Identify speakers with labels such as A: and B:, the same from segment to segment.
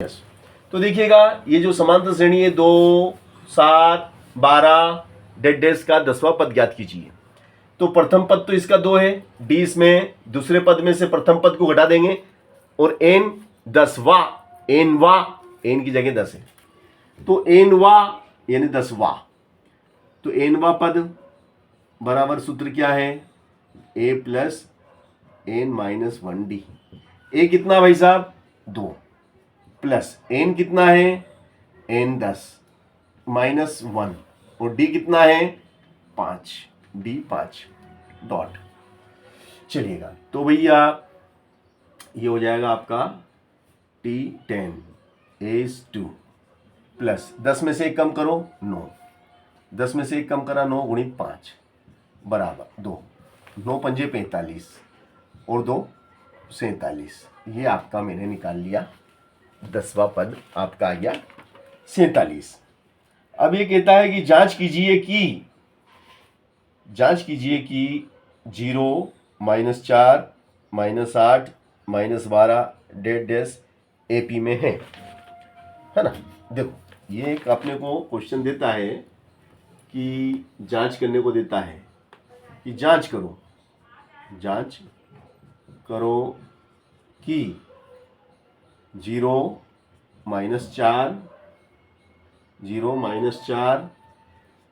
A: तो देखिएगा ये जो समांतर श्रेणी है 2, 7, 12 डेड डैश का 10वां पद ज्ञात कीजिए। तो प्रथम पद तो इसका 2 है, डी इसमें दूसरे पद में से प्रथम पद को घटा देंगे और एन 10वां, एन की जगह 10 है तो एनवा यानी 10वां, तो एनवा पद बराबर सूत्र क्या है, ए प्लस एन माइनस 1 डी। ए कितना भाई साहब 2 प्लस एन कितना है एन 10 माइनस 1 और डी कितना है 5, डी 5 डॉट। चलिएगा तो भैया ये हो जाएगा आपका T10 एस 2 प्लस 10 में से एक कम करो 9, 10 में से एक कम करा 9 गुणित 5 बराबर 2, 9 पंजे 45 और 2 47। ये आपका मैंने निकाल लिया 10वां पद आपका आ गया 47। अब ये कहता है कि जांच कीजिए कि 0, -4, -8, -12 डेड डैश एपी में है ना। देखो ये एक अपने को क्वेश्चन देता है कि जांच करने को देता है कि जांच करो कि 0, -4,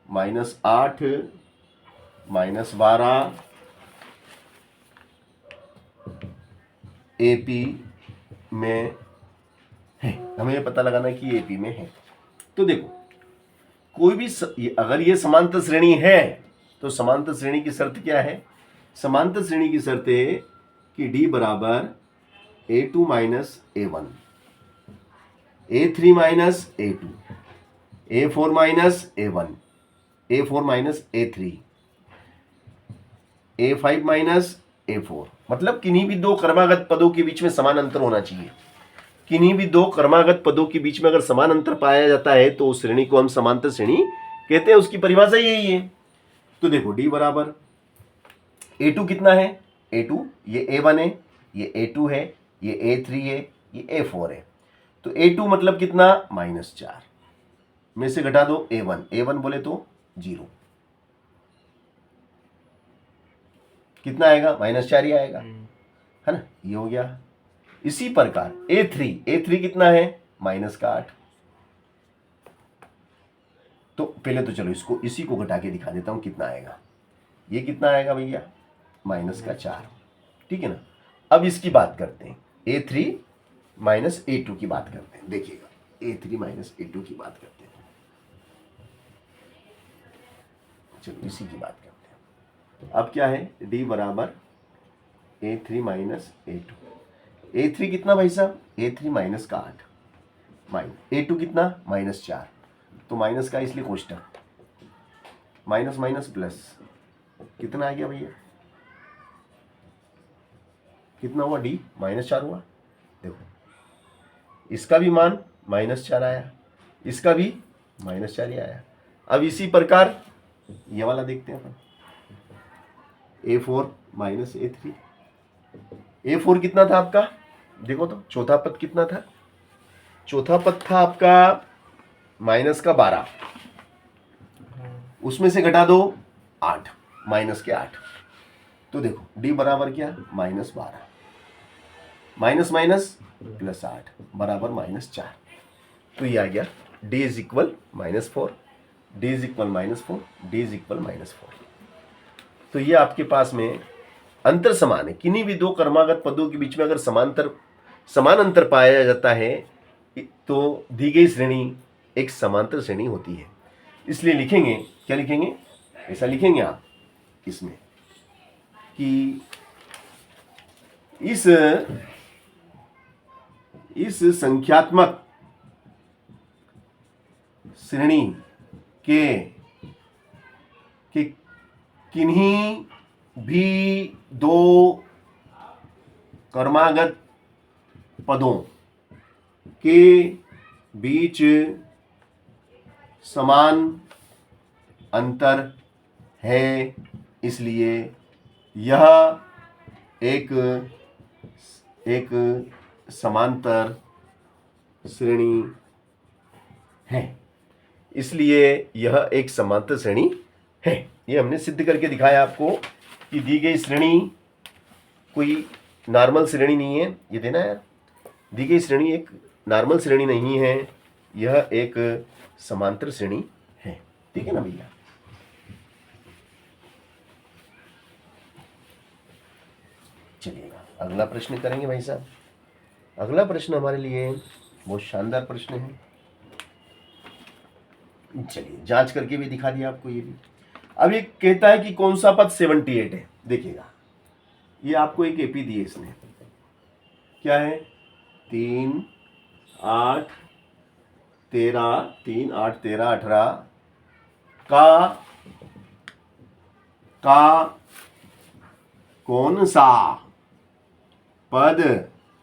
A: -8, -12 एपी में है। हमें ये पता लगाना कि एपी में है। तो देखो कोई भी अगर ये समांतर श्रेणी है तो समांतर श्रेणी की शर्त क्या है, समांतर श्रेणी की शर्त है कि डी बराबर A2 minus A1, A3 minus A2, A4 minus A1, A4 minus A3, A5 minus A4। मतलब किन्हीं भी दो क्रमागत पदों के बीच में समान अंतर होना चाहिए। किन्हीं भी दो क्रमागत पदों के बीच में अगर समान अंतर पाया जाता है तो उस श्रेणी को हम समांतर श्रेणी कहते हैं। उसकी परिभाषा यही है। तो देखो डी बराबर A2 कितना है, A2 ये A1 है, ये A2 है, ये A3 है, ये A4 है। तो A2 मतलब कितना -4 में से घटा दो A1, A1 बोले तो 0, कितना आएगा -4 ही आएगा, है ना। ये हो गया। इसी प्रकार A3 कितना है -8। तो पहले तो चलो इसी को घटा के दिखा देता हूं कितना आएगा। ये कितना आएगा भैया -4, ठीक है ना। अब इसकी बात करते हैं A3 माइनस A2 की बात करते हैं। देखिएगा A3 माइनस A2 की बात करते हैं। चलो इसी की बात करते हैं। अब क्या है D बराबर A3 माइनस A2। A3 कितना भाई साहब A3 -8 A2 कितना -4, तो माइनस का इसलिए कोष्टक माइनस माइनस प्लस कितना आ गया भैया, कितना हुआ D -4 हुआ। देखो इसका भी मान -4 आया, इसका भी -4 ही आया। अब इसी प्रकार ये वाला देखते हैं अपन A4 माइनस A3। A4 कितना था आपका, देखो तो चौथा पद कितना था, चौथा पद था आपका -12, उसमें से घटा दो 8, -8। तो देखो D बराबर क्या -12 माइनस माइनस +8 बराबर -4। तो ये आ गया D is equal -4, D is equal -4, D is equal -4। तो ये आपके पास में अंतर समान है। किन्हीं भी दो क्रमागत पदों के बीच में अगर समान अंतर पाया जाता है तो दी गई श्रेणी एक समांतर श्रेणी होती है। इसलिए लिखेंगे, क्या लिखेंगे, ऐसा लिखेंगे आप इसमें कि इस संख्यात्मक श्रेणी के किन्हीं भी दो क्रमागत पदों के बीच समान अंतर है, इसलिए यह एक समांतर श्रेणी है, इसलिए यह एक समांतर श्रेणी है। ये हमने सिद्ध करके दिखाया आपको कि दी गई श्रेणी कोई नॉर्मल श्रेणी नहीं है। ये देना यार, दी गई श्रेणी एक नॉर्मल श्रेणी नहीं है, यह एक समांतर श्रेणी है। ठीक है ना भैया। चलिएगा अगला प्रश्न करेंगे भाई साहब। अगला प्रश्न हमारे लिए बहुत शानदार प्रश्न है। चलिए जांच करके भी दिखा दिया आपको ये भी। अब ये कहता है कि कौन सा पद 78 है। देखिएगा ये आपको एक एपी दी है इसने, क्या है 3 8 13 3 8 13 18 का कौन सा पद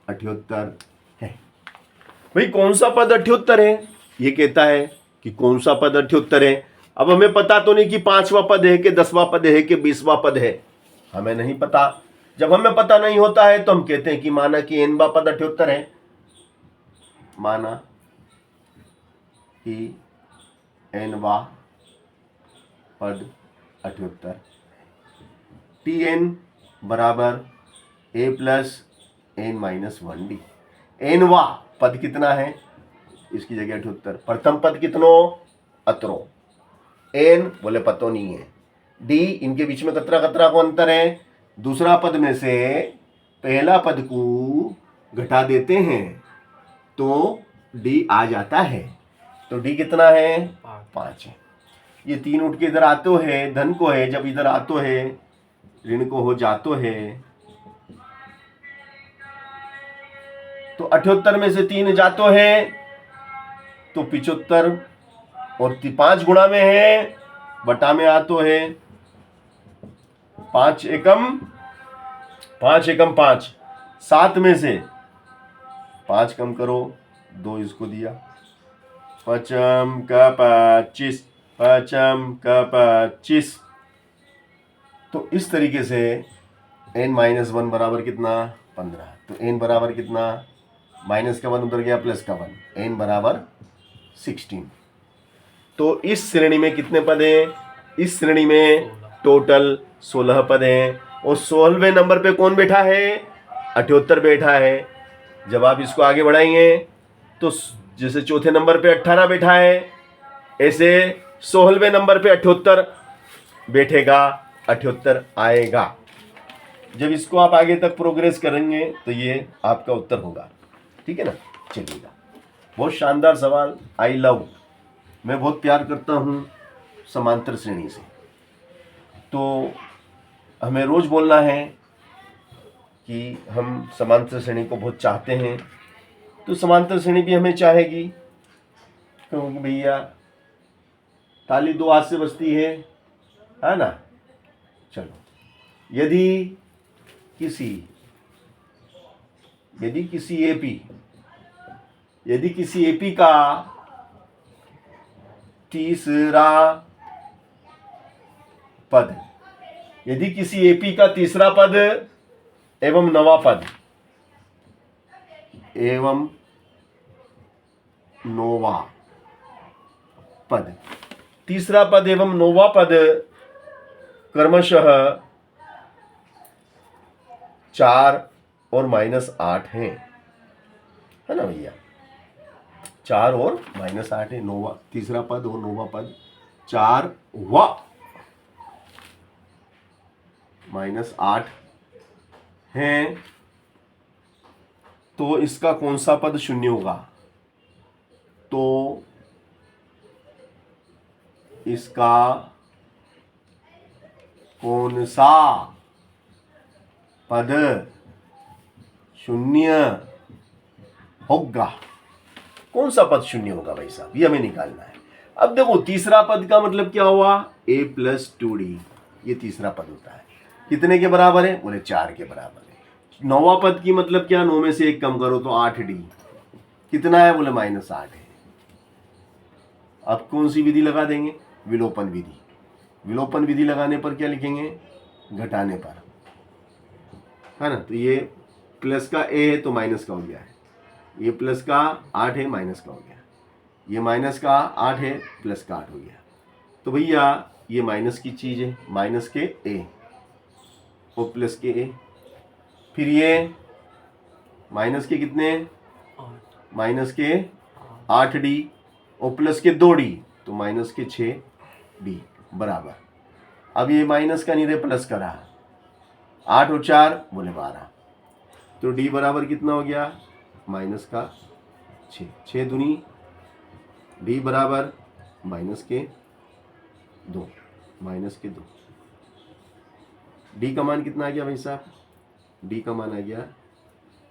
A: 78 है। भाई कौन सा पद 78 है, ये कहता है कि कौन सा पद 78 है। अब हमें पता तो नहीं कि 5वां पद है कि 10वां पद है कि 20वां पद है, हमें नहीं पता। जब हमें पता नहीं होता है तो हम कहते हैं कि माना कि nवां पद 78 है, माना कि nवां पद 78, Tn बराबर a plus n minus 1d। nवां पद कितना है, इसकी जगह 78। प्रथम पद कितनो, अतरो। n बोले पतो नहीं है। d इनके बीच में कतरा कतरा को अंतर है, दूसरा पद में से पहला पद को घटा देते हैं तो d आ जाता है। तो d कितना है, 5 है। ये 3 उठ के इधर आतो है, धन को है, जब इधर आतो है ऋण को हो जातो है, तो 78 में से 3 जातो है तो 75, और 5 गुणा में है, बटा में आतो है। 5 एकम 5, 7 में से 5 कम करो, 2 इसको दिया, 5 का 25, 5 का 25। तो इस तरीके से n माइनस 1 बराबर कितना, 15। तो n बराबर कितना, माइनस का 1 उधर गया, प्लस का 1, n बराबर 16। तो इस श्रेणी में कितने पद हैं, इस श्रेणी में टोटल 16 पद हैं, और 16वें नंबर पे कौन बैठा है, 78 बैठा है। जब आप इसको आगे बढ़ाएंगे तो जैसे चौथे नंबर पे 18 बैठा है, ऐसे 16वें नंबर पे 78 बैठेगा, 78 आएगा। जब इसको आप आगे तक प्रोग्रेस करेंगे तो ये आपका उत्तर होगा। ठीक है ना। चलिएगा, बहुत शानदार सवाल। आई लव, मैं बहुत प्यार करता हूँ समांतर श्रेणी से। तो हमें रोज बोलना है कि हम समांतर श्रेणी को बहुत चाहते हैं, तो समांतर श्रेणी भी हमें चाहेगी, क्योंकि भैया ताली 2 हाथ से बजती है ना। चलो, यदि किसी एपी का तीसरा पद, यदि किसी एपी का तीसरा पद एवं नवा पद एवं नोवा पद, तीसरा पद एवं नोवा पद क्रमशः 4 और -8 हैं, है ना भैया। 4 और -8 है, नोवा तीसरा पद और नोवा पद 4 व -8 हैं, तो इसका कौन सा पद शून्य होगा, तो इसका कौन सा पद शून्य होगा, कौन सा पद शून्य होगा भाई साहब, ये हमें निकालना है। अब देखो, तीसरा पद का मतलब क्या हुआ, a + 2d, ये तीसरा पद होता है। कितने के बराबर है, बोले 4 के बराबर है। नौवा पद की मतलब क्या, 9 में से 1 कम करो तो 8d, कितना है, बोले -8 है। अब कौन सी विधि लगा देंगे, विलोपन विधि। विलोपन विधि लगाने पर क्या लिखेंगे, घटाने पर, है ना। तो ये प्लस का a है तो माइनस का हो गया है, ये प्लस का 8 है, माइनस का हो गया, ये माइनस का 8 है, प्लस का 8 हो गया। तो भैया ये माइनस की चीज़ है, माइनस के a और प्लस के a। फिर ये माइनस के कितने, माइनस के 8d और प्लस के 2d, तो माइनस के 6d बराबर। अब ये माइनस का नहीं रहे, प्लस का रहा, 8 और 4 बोले 12, तो d बराबर कितना हो गया, माइनस का 6, 6 दूनी d बराबर माइनस के 2, माइनस के 2। d का मान कितना आ गया भाई साहब, d का मान आ गया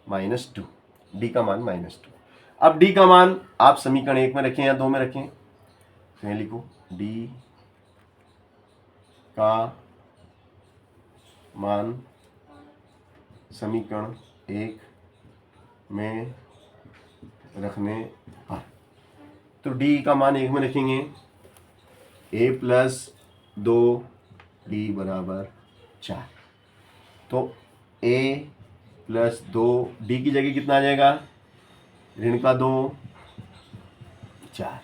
A: -2, d का मान -2। अब d का मान आप समीकरण 1 में रखें या 2 में रखें, तो यहाँ लिखो d का मान समीकरण 1 में रखने पर, तो d का मान 1 में रखेंगे, a प्लस 2d बराबर 4, तो a प्लस 2d की जगह कितना आ जाएगा, ऋण का 2 4,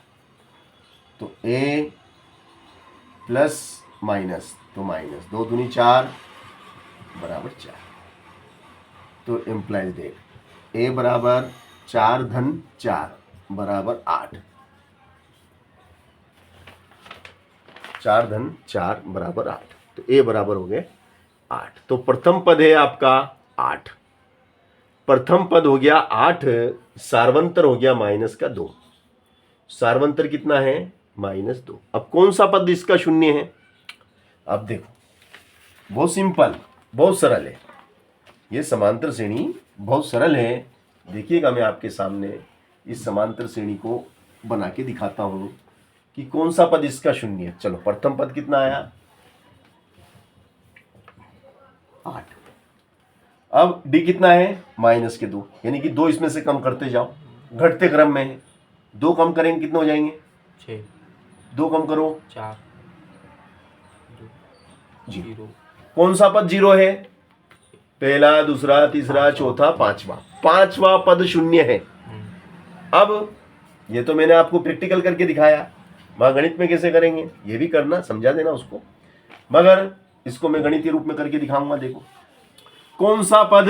A: तो a प्लस माइनस, तो माइनस 2 दूनी 4 बराबर 4, तो एम्प्लाइज डेट a बराबर 4 धन 4 बराबर 8, 4 धन 4 बराबर 8, तो a बराबर हो गए 8। तो प्रथम पद है आपका 8, प्रथम पद हो गया 8, सार्वंतर हो गया माइनस का 2, सार्वंतर कितना है, -2। अब कौन सा पद इसका शून्य है, अब देखो बहुत सिंपल, बहुत सरल है, ये समांतर श्रेणी बहुत सरल है। देखिएगा मैं आपके सामने इस समांतर श्रेणी को बना के दिखाता हूं कि कौन सा पद इसका शून्य है। चलो प्रथम पद कितना आया, 8। अब d कितना है, माइनस के 2, यानी कि 2 इसमें से कम करते जाओ, घटते क्रम में है, 2 कम करेंगे कितने हो जाएंगे,
B: 6,
A: 2 कम करो
B: 4,
A: 0। कौन सा पद 0 है, पहला, दूसरा, तीसरा, चौथा, पांचवा, पांचवा पद शून्य है। अब ये तो मैंने आपको प्रैक्टिकल करके दिखाया, वहां गणित में कैसे करेंगे ये भी करना, समझा देना उसको, मगर इसको मैं गणितीय रूप में करके दिखाऊंगा। देखो कौन सा पद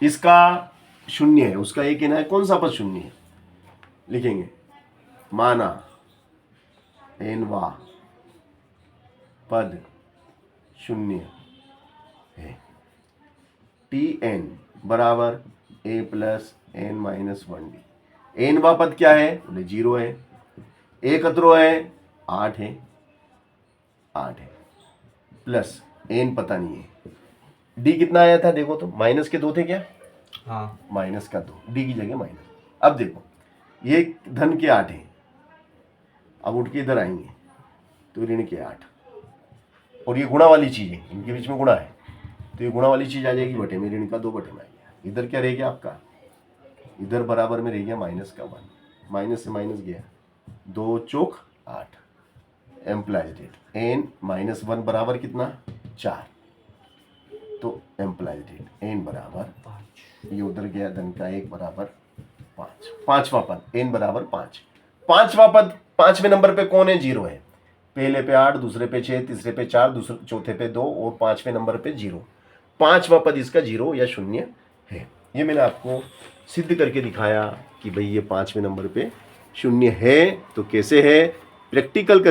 A: इसका शून्य है, उसका एक कहना है कौन सा पद शून्य है, लिखेंगे माना एनवा पद शून्य है, Tn बराबर a plus n minus 1d। एनवा पद क्या है, बोले 0 है, एक कतरो है 8 है, 8 है, प्लस n पता नहीं है, d कितना आया था देखो तो, माइनस के 2 थे क्या,
B: हाँ,
A: माइनस का 2, d की जगह माइनस। अब देखो ये धन के 8 है, अब उठ के इधर आएंगे तो ऋण के 8, और ये गुणा वाली चीज है, इनके बीच में गुणा है, तो ये गुणा वाली चीज आ जाएगी बटे में, ऋण का 2 बटे में आ गया। इधर क्या रह गया आपका, इधर बराबर में रह गया माइनस का 1, माइनस से माइनस गया, 2 चौक 8, एम्प्लाइज डेट n -1 बराबर कितना 4, तो एम्प्लाइज डेट n बराबर 5, ये उधर गया धन का 1 बराबर 5। पांचवा पद n बराबर 5, पांचवा पद पांचवें नंबर पे कौन है, 0 है, पहले पे 8, दूसरे पे 6, तीसरे पे 4, दूसरे चौथे पे 2 और पांचवें नंबर पे 0, पांचवा पद इसका 0 या शून्य है। ये मैंने आपको सिद्ध करके दिखाया कि भाई ये पांचवें नंबर पे शून्य है। तो कैसे है, प्रैक्टिकल कर